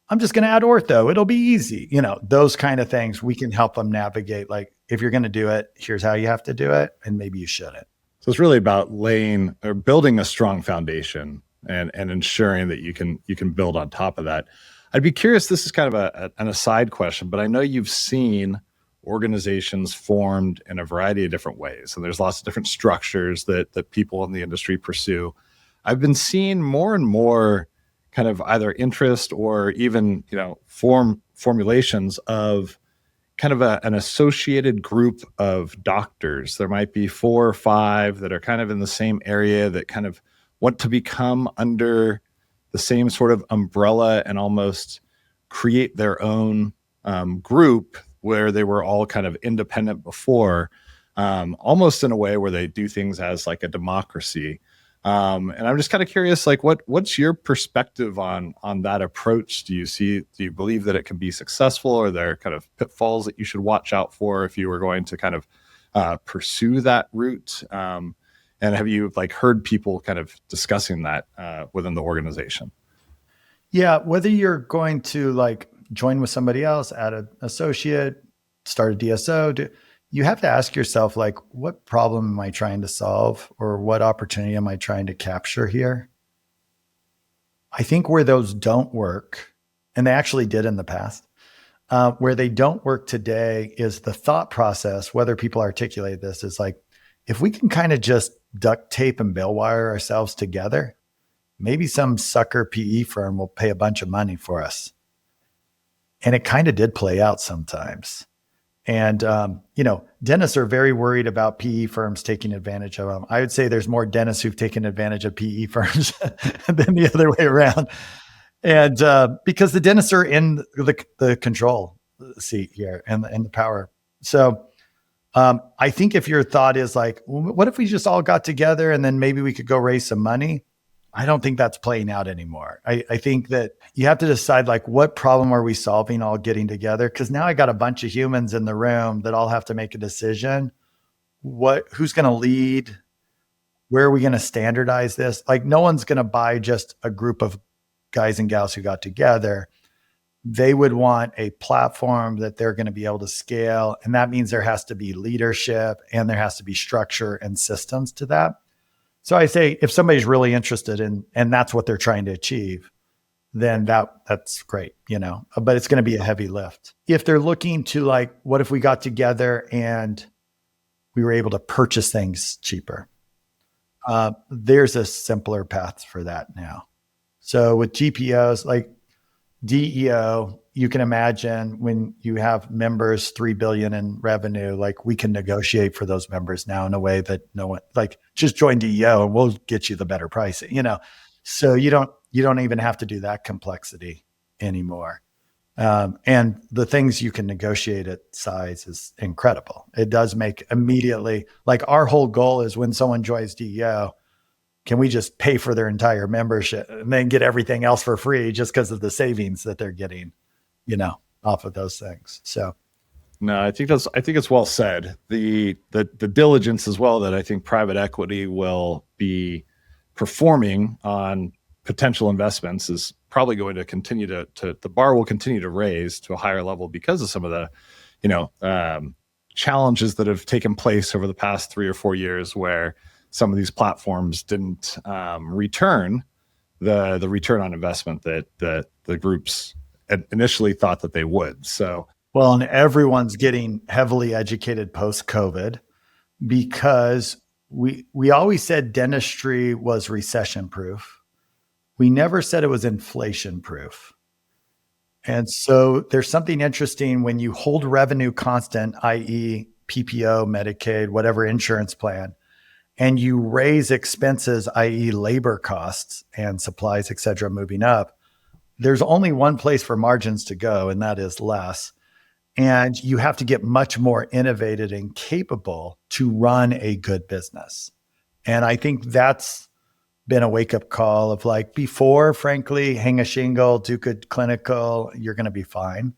A: I'm just going to add ortho. It'll be easy. Those kind of things we can help them navigate. Like, if you're going to do it, here's how you have to do it. And maybe you shouldn't.
B: So it's really about laying or building a strong foundation and ensuring that you can build on top of that. I'd be curious, this is kind of an aside question, but I know you've seen organizations formed in a variety of different ways. And there's lots of different structures that people in the industry pursue. I've been seeing more and more kind of either interest or even, formulations of kind of an associated group of doctors. There might be 4 or 5 that are kind of in the same area that kind of want to become under the same sort of umbrella and almost create their own group where they were all kind of independent before, almost in a way where they do things as like a democracy. And I'm just kind of curious, like, what's your perspective on that approach? Do you believe that it can be successful, or are there kind of pitfalls that you should watch out for if you were going to kind of pursue that route? And have you heard people kind of discussing that within the organization?
A: Yeah, whether you're going to join with somebody else, add an associate, start a DSO, you have to ask yourself, what problem am I trying to solve, or what opportunity am I trying to capture here? I think where those don't work, and they actually did in the past, where they don't work today is the thought process, whether people articulate this, is if we can kind of just duct tape and bail wire ourselves together, maybe some sucker PE firm will pay a bunch of money for us. And it kind of did play out sometimes. And, dentists are very worried about PE firms taking advantage of them. I would say there's more dentists who've taken advantage of PE firms than the other way around. And because the dentists are in the control seat here and the power. So I think if your thought is what if we just all got together and then maybe we could go raise some money? I don't think that's playing out anymore. I think that you have to decide what problem are we solving all getting together? Because now I got a bunch of humans in the room that all have to make a decision. Who's going to lead? Where are we going to standardize this? No one's going to buy just a group of guys and gals who got together. They would want a platform that they're going to be able to scale. And that means there has to be leadership and there has to be structure and systems to that. So I say if somebody's really interested in, and that's what they're trying to achieve, then that's great, but it's going to be a heavy lift. If they're looking to what if we got together and we were able to purchase things cheaper? There's a simpler path for that now. So with GPOs, DEO, you can imagine when you have members, 3 billion in revenue, we can negotiate for those members now in a way that no one, just join DEO and we'll get you the better pricing, so you don't even have to do that complexity anymore. And the things you can negotiate at size is incredible. It does make immediately, like our whole goal is when someone joins DEO, can we just pay for their entire membership and then get everything else for free just because of the savings that they're getting, off of those things. So
B: no, I think it's well said. The diligence as well that I think private equity will be performing on potential investments is probably going to continue to the bar will continue to raise to a higher level because of some of the challenges that have taken place over the past 3 or 4 years, where some of these platforms didn't return the return on investment that the groups initially thought that they would. So,
A: well, and everyone's getting heavily educated post-COVID because we always said dentistry was recession-proof. We never said it was inflation-proof. And so there's something interesting when you hold revenue constant, i.e. PPO, Medicaid, whatever insurance plan, and you raise expenses, i.e. labor costs and supplies, et cetera, moving up, there's only one place for margins to go, and that is less. And you have to get much more innovative and capable to run a good business. And I think that's been a wake-up call of like, before, frankly, hang a shingle, do good clinical, you're going to be fine.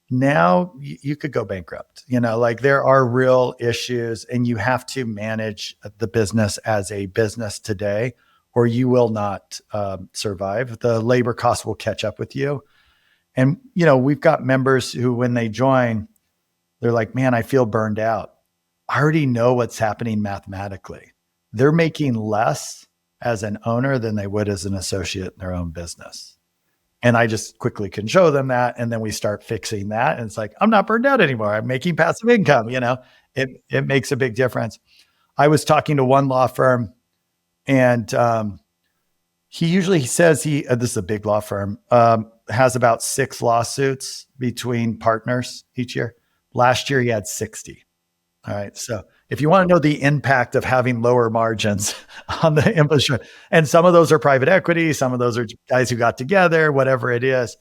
A: Now you could go bankrupt. Like there are real issues, and you have to manage the business as a business today, or you will not survive. The labor costs will catch up with you. And, we've got members who, when they join, they're like, man, I feel burned out. I already know what's happening mathematically. They're making less as an owner than they would as an associate in their own business. And I just quickly can show them that. And then we start fixing that. And it's like, I'm not burned out anymore. I'm making passive income. It makes a big difference. I was talking to one law firm, and he says this is a big law firm, has about 6 lawsuits between partners each year. Last year, he had 60. All right. So if you want to know the impact of having lower margins on the infrastructure, and some of those are private equity, some of those are guys who got together, whatever it is,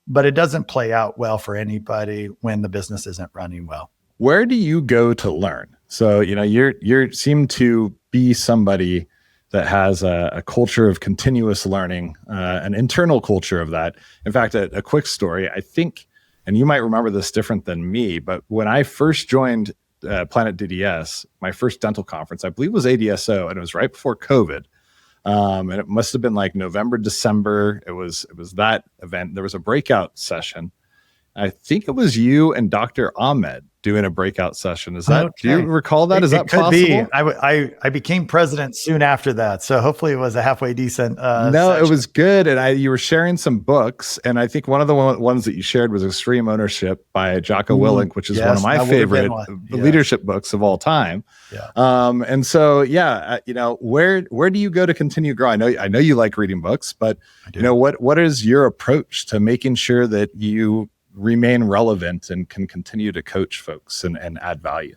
A: but it doesn't play out well for anybody when the business isn't running well.
B: Where do you go to learn? So, you seem to be somebody that has a culture of continuous learning, an internal culture of that. In fact, a quick story, I think, and you might remember this different than me, but when I first joined Planet DDS, my first dental conference, I believe was ADSO, and it was right before COVID. And it must have been like November, December. It was that event. There was a breakout session. I think it was you and Dr. Ahmed doing a breakout session. Is that, do you recall that? Is that
A: could
B: possible?
A: Be. I became president soon after that. So hopefully it was a halfway decent
B: No,
A: session.
B: It was good. And you were sharing some books. And I think one of the ones that you shared was Extreme Ownership by Jocko Willink, which is one of my favorite leadership books of all time.
A: Yeah.
B: And so, where do you go to continue growing? I know you like reading books, but what is your approach to making sure that you remain relevant and can continue to coach folks and add value?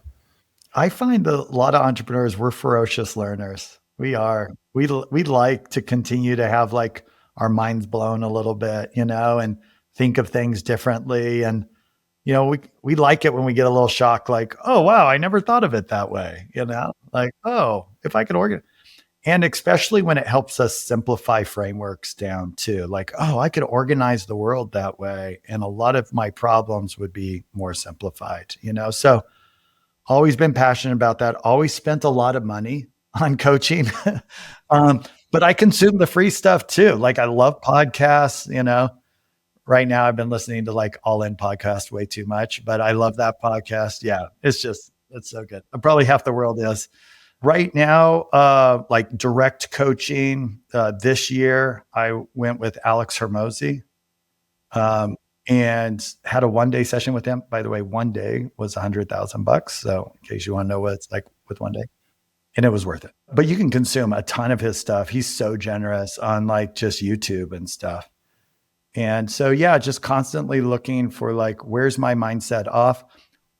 A: I find that a lot of entrepreneurs, we're ferocious learners. We are. We like to continue to have like our minds blown a little bit, and think of things differently. And, we like it when we get a little shock, like, oh, wow, I never thought of it that way. Like, oh, if I could organize. And especially when it helps us simplify frameworks down too, like, oh, I could organize the world that way, and a lot of my problems would be more simplified, So always been passionate about that. Always spent a lot of money on coaching. But I consume the free stuff too. Like I love podcasts, Right now I've been listening to like All In podcast way too much, but I love that podcast. Yeah, it's so good. Probably half the world is. Right now, like direct coaching, this year, I went with Alex Hermosi and had a 1-day session with him. By the way, 1 day was $100,000. So in case you want to know what it's like with 1 day, and it was worth it. But you can consume a ton of his stuff. He's so generous on like just YouTube and stuff. And so, just constantly looking for like, where's my mindset off?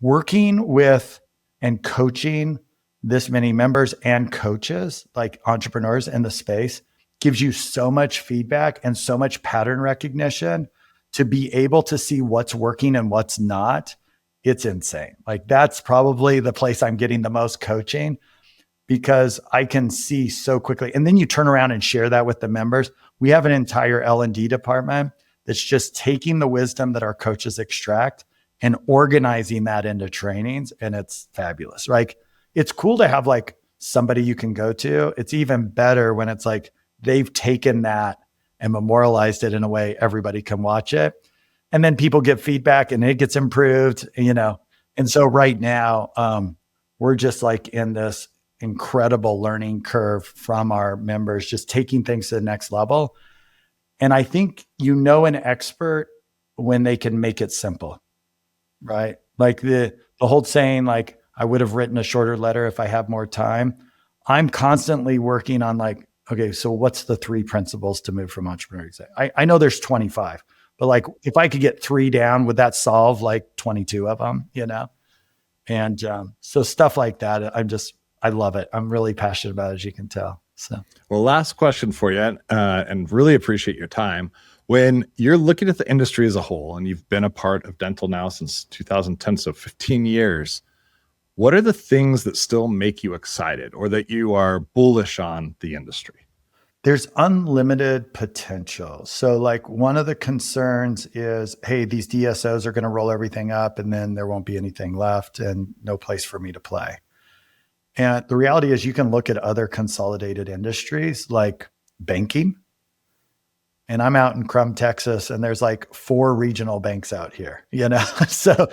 A: Working with and coaching this many members and coaches, like entrepreneurs in the space, gives you so much feedback and so much pattern recognition to be able to see what's working and what's not, it's insane. Like that's probably the place I'm getting the most coaching, because I can see so quickly. And then you turn around and share that with the members. We have an entire L&D department that's just taking the wisdom that our coaches extract and organizing that into trainings. And it's fabulous. Like it's cool to have like somebody you can go to. It's even better when it's like they've taken that and memorialized it in a way everybody can watch it. And then people get feedback and it gets improved, you know. And so right now, we're just like in this incredible learning curve from our members, just taking things to the next level. And I think you know an expert when they can make it simple, right? Like the whole saying, like, I would have written a shorter letter if I had more time. I'm constantly working on like, okay, so what's the 3 principles to move from entrepreneurial? I know there's 25, but like if I could get 3 down, would that solve like 22 of them, you know? And so stuff like that, I love it. I'm really passionate about it, as you can tell. So,
B: well, last question for you, and really appreciate your time. When you're looking at the industry as a whole, and you've been a part of dental now since 2010, so 15 years, what are the things that still make you excited or that you are bullish on the industry?
A: there's unlimited potential. So like one of the concerns is, hey, these DSOs are going to roll everything up and then there won't be anything left and no place for me to play. And the reality is you can look at other consolidated industries like banking. And I'm out in Crum, Texas, and there's like 4 regional banks out here, you know? So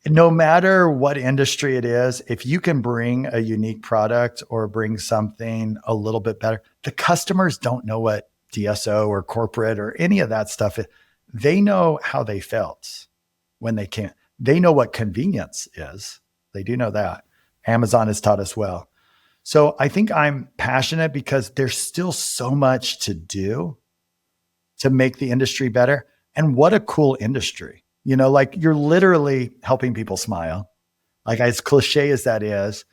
A: no matter what industry it is, if you can bring a unique product or bring something a little bit better, the customers don't know what DSO or corporate or any of that stuff is. They know how they felt when they can't. They know what convenience is. They do know that. Amazon has taught us well. So I think I'm passionate because there's still so much to do to make the industry better. And what a cool industry. You know, like you're literally helping people smile. Like as cliche as that is,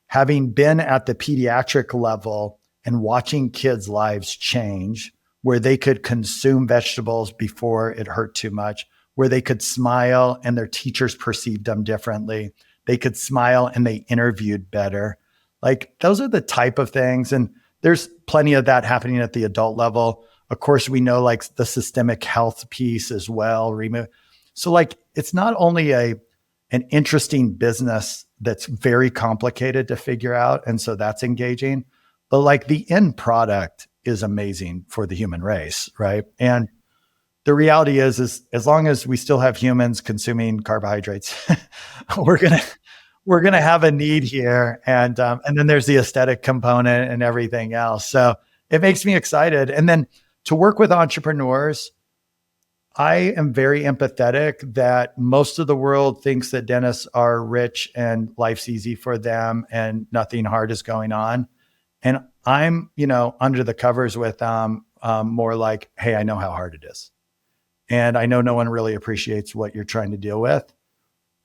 A: having been at the pediatric level and watching kids' lives change, where they could consume vegetables before it hurt too much, where they could smile and their teachers perceived them differently. They could smile and they interviewed better. Like those are the type of things. And there's plenty of that happening at the adult level. Of course, we know like the systemic health piece as well. So like, it's not only an interesting business that's very complicated to figure out. And so that's engaging, but like the end product is amazing for the human race. Right. And the reality is as long as we still have humans consuming carbohydrates, we're going to have a need here. And then there's the aesthetic component and everything else. So it makes me excited. And then to work with entrepreneurs, I am very empathetic that most of the world thinks that dentists are rich and life's easy for them and nothing hard is going on. And I'm, under the covers with more like, hey, I know how hard it is. And I know no one really appreciates what you're trying to deal with.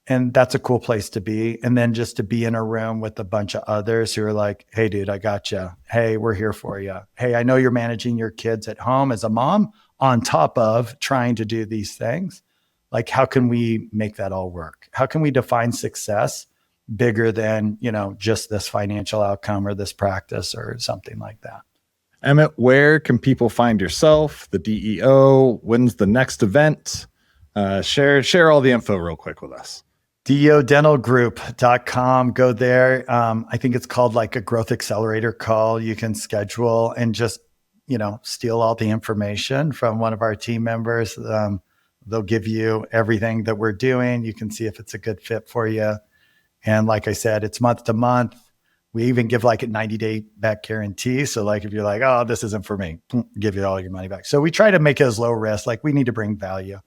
A: And that's a cool place to be. And then just to be in a room with a bunch of others who are like, hey, dude, I got you. Hey, we're here for you. Hey, I know you're managing your kids at home as a mom on top of trying to do these things. Like, how can we make that all work? How can we define success bigger than, just this financial outcome or this practice or something like that?
B: Emmet, where can people find yourself, the DEO? When's the next event? Share all the info real quick with us.
A: DEOdentalgroup.com. Go there. I think it's called like a growth accelerator call. You can schedule and just, steal all the information from one of our team members. They'll give you everything that we're doing. You can see if it's a good fit for you. And like I said, it's month to month. We even give like a 90-day back guarantee. So like, if you're like, oh, this isn't for me, give you all your money back. So we try to make it as low risk. Like we need to bring value.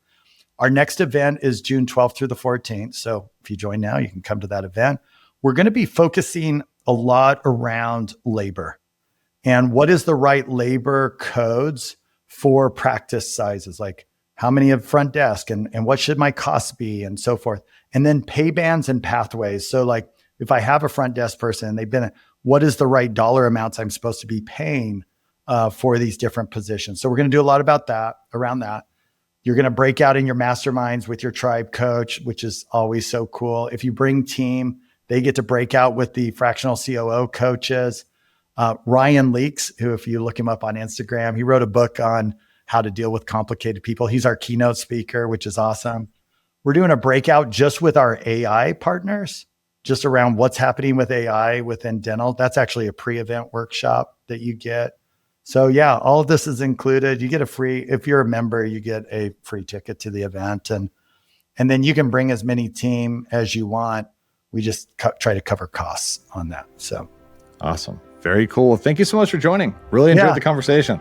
A: Our next event is June 12th through the 14th. So if you join now, you can come to that event. We're going to be focusing a lot around labor and what is the right labor codes for practice sizes, like how many of front desk and what should my costs be and so forth. And then pay bands and pathways. So like if I have a front desk person and they've been, what is the right dollar amounts I'm supposed to be paying for these different positions? So we're going to do a lot about that around that. You're going to break out in your masterminds with your tribe coach, which is always so cool. If you bring team, they get to break out with the fractional COO coaches. Ryan Leakes, who, if you look him up on Instagram, he wrote a book on how to deal with complicated people. He's our keynote speaker, which is awesome. We're doing a breakout just with our AI partners, just around what's happening with AI within dental. That's actually a pre-event workshop that you get. So yeah, all of this is included. You get a free, if you're a member, you get a free ticket to the event. And then you can bring as many team as you want. We just try to cover costs on that. So
B: awesome. Very cool. Thank you so much for joining. Really enjoyed the conversation.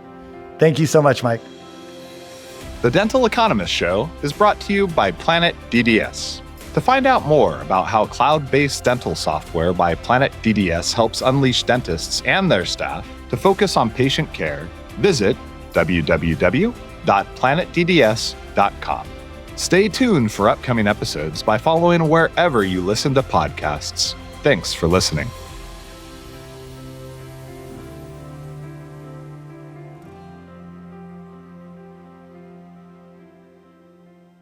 A: Thank you so much, Mike.
B: The Dental Economist Show is brought to you by Planet DDS. To find out more about how cloud-based dental software by Planet DDS helps unleash dentists and their staff to focus on patient care, visit www.planetdds.com. Stay tuned for upcoming episodes by following wherever you listen to podcasts. Thanks for listening.